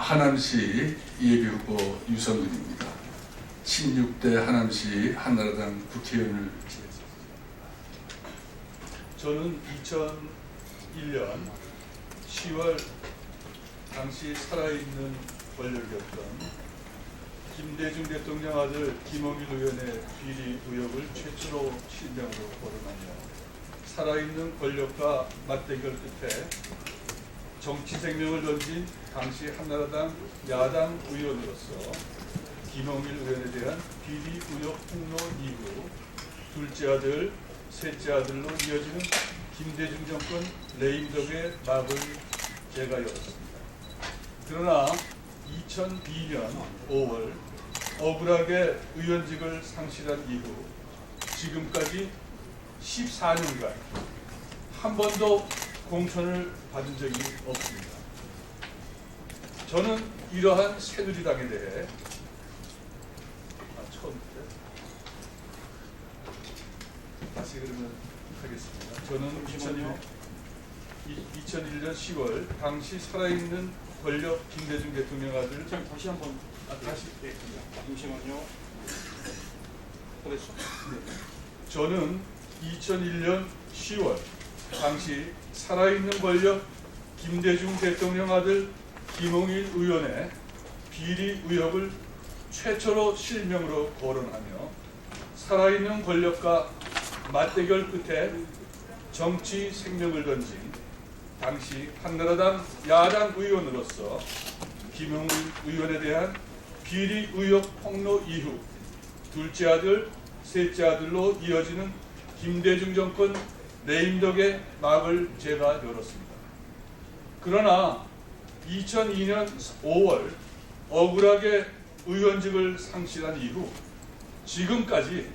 하남시 예비후보 유성근입니다. 16대 하남시 한나라당 국회의원을 지냈습니다. 저는 2001년 10월 당시 살아있는 권력이었던 김대중 대통령 아들 김홍일 의원의 비리 의혹을 최초로 실명으로 거론하며 살아있는 권력과 맞대결 끝에 정치 생명을 던진 당시 한나라당 야당 의원으로서 김홍일 의원에 대한 비리 의혹 폭로 이후 둘째 아들, 셋째 아들로 이어지는 김대중 정권 레임덕의 막을 제가 열었습니다. 그러나 2002년 5월 억울하게 의원직을 상실한 이후 지금까지 14년간 한 번도 공천을 받은 적이 없습니다. 저는 이러한 새누리당에 대해 처음부터 다시 그러면 하겠습니다. 저는 2001년 10월 당시 살아있는 권력 김대중 대통령 아들 다시 한번 다시 네, 잠시만요. 그랬어? 네. 저는 2001년 10월 당시 살아있는 권력 김대중 대통령 아들 김홍일 의원의 비리 의혹을 최초로 실명으로 거론하며 살아있는 권력과 맞대결 끝에 정치 생명을 던진 당시 한나라당 야당 의원으로서 김홍일 의원에 대한 비리 의혹 폭로 이후 둘째 아들, 셋째 아들로 이어지는 김대중 정권 레임덕의 막을 제가 열었습니다. 그러나 2002년 5월 억울하게 의원직을 상실한 이후 지금까지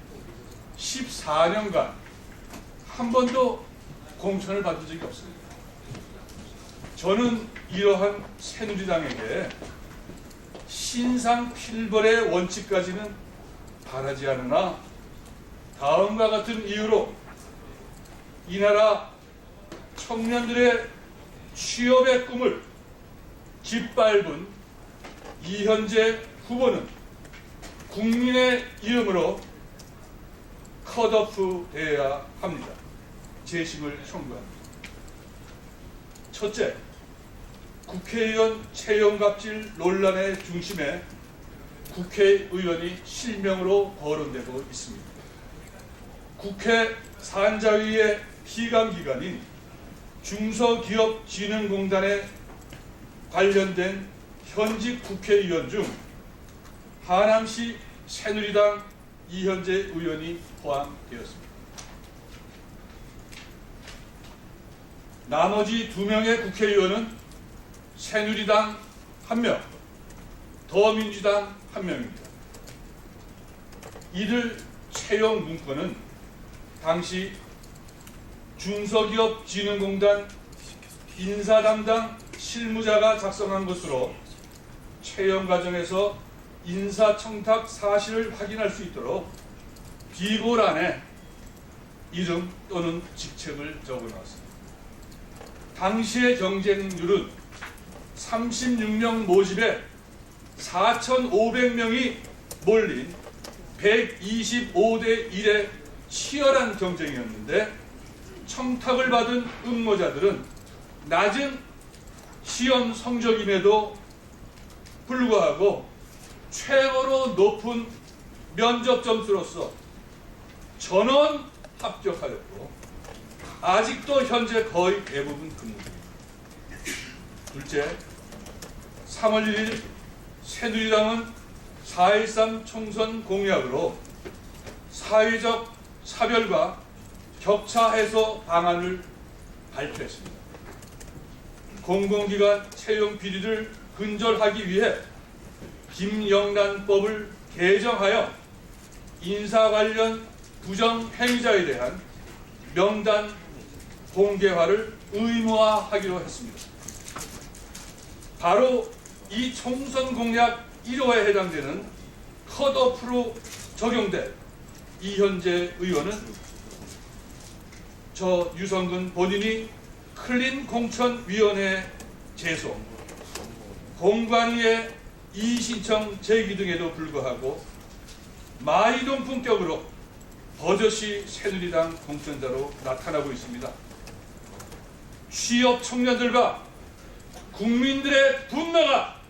14년간 한 번도 공천을 받은 적이 없습니다. 저는 이러한 새누리당에게 신상필벌의 원칙까지는 바라지 않으나 다음과 같은 이유로 이 나라 청년들의 취업의 꿈을 짓밟은 이현재 후보는 국민의 이름으로 컷오프 되어야 합니다. 재심을 청구합니다. 첫째, 국회의원 채용갑질 논란의 중심에 국회의원이 실명으로 거론되고 있습니다. 국회 산자위의 피감기관인 중소기업진흥공단에 관련된 현직 국회의원 중 하남시 새누리당 이현재 의원이 포함되었습니다. 나머지 2명의 국회의원은 새누리당 1명, 더민주당 1명입니다. 이들 채용 문건은 당시 중소기업진흥공단 인사담당 실무자가 작성한 것으로 채용 과정에서 인사청탁 사실을 확인할 수 있도록 비고란에 이름 또는 직책을 적어놨습니다. 당시의 경쟁률은 36명 모집에 4,500명이 몰린 125대 1의 치열한 경쟁이었는데 청탁을 받은 응모자들은 낮은 시험 성적임에도 불구하고 최고로 높은 면접 점수로서 전원 합격하였고 아직도 현재 거의 대부분 근무 중입니다. 둘째, 3월 1일 새누리당은 4.13 총선 공약으로 사회적 차별과 격차 해소 방안을 발표했습니다. 공공기관 채용 비리를 근절하기 위해 김영란법을 개정하여 인사 관련 부정 행위자에 대한 명단 공개화를 의무화하기로 했습니다. 바로 이 총선 공약 1호에 해당되는 컷오프로 적용된 이현재 의원은 저 유성근 본인이 클린 공천위원회 제소, 공관위의 이의신청 제기 등에도 불구하고 마이동 품격으로 버젓이 새누리당 공천자로 나타나고 있습니다. 취업 청년들과 국민들의 분노가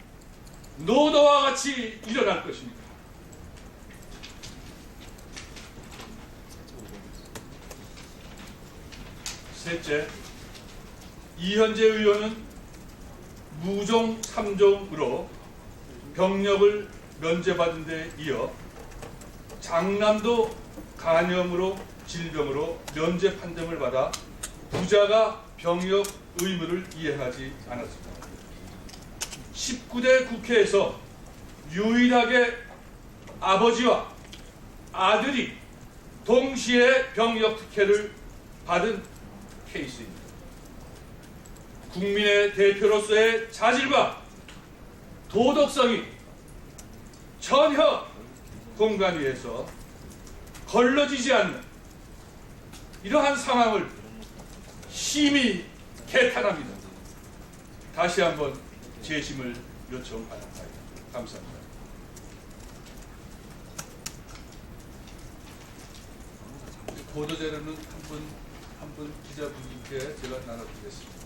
노도와 같이 일어날 것입니다. 셋째, 이현재 의원은 무종 3종으로 병력을 면제받은 데 이어 장남도 간염으로 질병으로 면제 판정을 받아 부자가 병역 의무를 이행하지 않았습니다. 19대 국회에서 유일하게 아버지와 아들이 동시에 병역 특혜를 받은 케이스입니다. 국민의 대표로서의 자질과 도덕성이 전혀 공관위에서 걸러지지 않는 이러한 상황을 심히 개탄합니다. 다시 한번 재심을 요청하였습니다. 감사합니다. 보도자료는 한 분 기자분께 제가 나눠드리겠습니다.